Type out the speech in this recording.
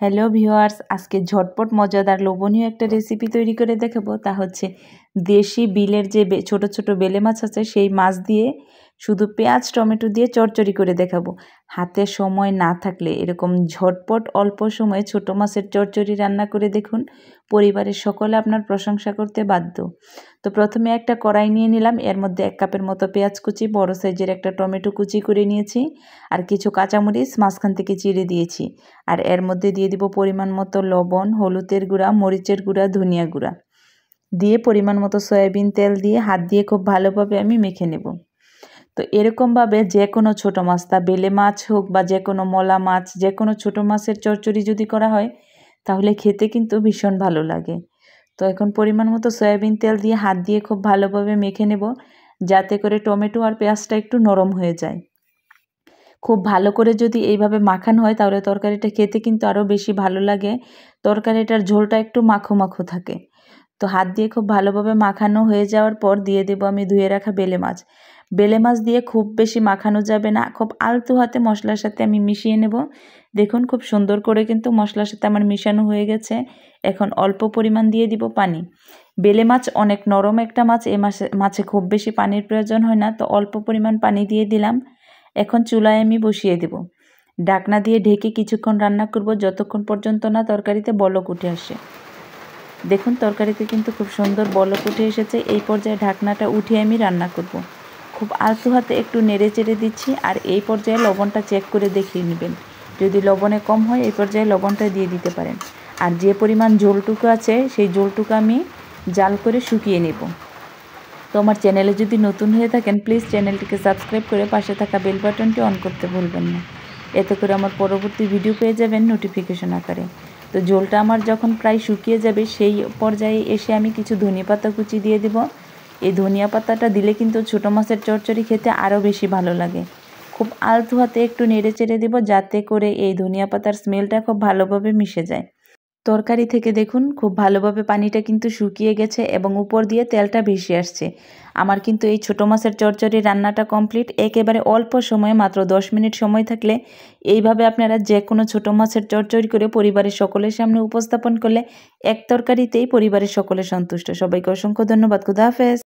Hello viewers, আজকে ঝটপট মজাদার লোভনীয় একটা রেসিপি তৈরি করে দেখাবো। তা হচ্ছে দেশি বিলের যে ছোট ছোট বেলে মাছ আছে সেই মাছ দিয়ে শুধু পেঁয়াজ টমেটো দিয়ে চচ্চড়ি করে দেখাবো। হাতে সময় না থাকলে এরকম ঝটপট অল্প সময়ে ছোট মাছের চচ্চড়ি রান্না করে দেখুন, পরিবারের সকলে আপনার প্রশংসা করতে বাধ্য। তো প্রথমে একটা কড়াই নিয়ে নিলাম, এর মধ্যে 1 কাপের মতো পেঁয়াজ কুচি, বড় সাইজের একটা টমেটো কুচি করে নিয়েছি, আর কিছু কাঁচামরিচ মাঝখান থেকে চিড়ে দিয়েছি। আর এর মধ্যে দিয়ে দিব পরিমাণ মতো লবণ, হলুদের গুঁড়া, মরিচের গুঁড়া, ধনিয়া গুঁড়া দিয়ে পরিমাণ মতো সয়াবিন তেল দিয়ে হাত দিয়ে খুব ভালোভাবে আমি মেখে নেব। তো এরকমভাবে যে কোনো ছোটো মাছ, তা বেলে মাছ হোক বা যে কোনো মলা মাছ, যে কোনো ছোটো মাছের চচ্চড়ি যদি করা হয় তাহলে খেতে কিন্তু ভীষণ ভালো লাগে। তো এখন পরিমাণ মতো সয়াবিন তেল দিয়ে হাত দিয়ে খুব ভালোভাবে মেখে নেব, যাতে করে টমেটো আর পেঁয়াজটা একটু নরম হয়ে যায়। খুব ভালো করে যদি এইভাবে মাখানো হয় তাহলে তরকারিটা খেতে কিন্তু আরও বেশি ভালো লাগে। তরকারিটার ঝোলটা একটু মাখো মাখো থাকে। তো হাত দিয়ে খুব ভালোভাবে মাখানো হয়ে যাওয়ার পর দিয়ে দেবো আমি ধুয়ে রাখা বেলে মাছ। বেলে মাছ দিয়ে খুব বেশি মাখানো যাবে না, খুব আলতো হাতে মশলার সাথে আমি মিশিয়ে নেব। দেখুন খুব সুন্দর করে কিন্তু মশলার সাথে আমার মিশানো হয়ে গেছে। এখন অল্প পরিমাণ দিয়ে দিব পানি। বেলে মাছ অনেক নরম একটা মাছ, এই মাছে খুব বেশি পানির প্রয়োজন হয় না, তো অল্প পরিমাণ পানি দিয়ে দিলাম। এখন চুলায় আমি বসিয়ে দেব। ঢাকনা দিয়ে ঢেকে কিছুক্ষণ রান্না করব, যতক্ষণ পর্যন্ত না তরকারিতে বলক উঠে আসে। দেখুন তরকারিতে কিন্তু খুব সুন্দর বলক উঠে এসেছে। এই পর্যায়ে ঢাকনাটা উঠিয়ে আমি রান্না করব। খুব আলতো হাতে একটু নেড়ে চেড়ে দিচ্ছি, আর এই পর্যায়ে লবণটা চেক করে দেখিয়ে নেবেন। যদি লবণে কম হয় এই পর্যায়ে লবণটা দিয়ে দিতে পারেন। আর যে পরিমাণ ঝোলটুকু আছে সেই ঝোলটুকু আমি জাল করে শুকিয়ে নেব। তো আমার চ্যানেলে যদি নতুন হয়ে থাকেন প্লিজ চ্যানেলটিকে সাবস্ক্রাইব করে পাশে থাকা বেল বাটনটি অন করতে ভুলবেন না। এতে করে আমার পরবর্তী ভিডিও পেয়ে যাবেন নোটিফিকেশন আকারে। তো ঝোলটা আমার যখন প্রায় শুকিয়ে যাবে সেই পর্যায়ে এসে আমি কিছু ধনিয়া পাতা কুচি দিয়ে দেব। এই ধনিয়া পাতাটা দিলে কিন্তু ছোটো মাছের চচ্চড়ি খেতে আরও বেশি ভালো লাগে। খুব আলতো হাতে একটু নেড়ে চেড়ে দেবো, যাতে করে এই ধনিয়া পাতার স্মেলটা খুব ভালোভাবে মিশে যায়। তরকারি থেকে দেখুন খুব ভালোভাবে পানিটা কিন্তু শুকিয়ে গেছে এবং উপর দিয়ে তেলটা ভেসে আসছে। আমার কিন্তু এই ছোটো মাছের চচ্চড়ি রান্নাটা কমপ্লিট। একেবারে অল্প সময়ে মাত্র 10 মিনিট সময় থাকলে এইভাবে আপনারা যে কোনো ছোটো মাছের চচ্চড়ি করে পরিবারের সকলের সামনে উপস্থাপন করলে এক তরকারিতেই পরিবারের সকলে সন্তুষ্ট। সবাইকে অসংখ্য ধন্যবাদ। খুদা হাফেজ।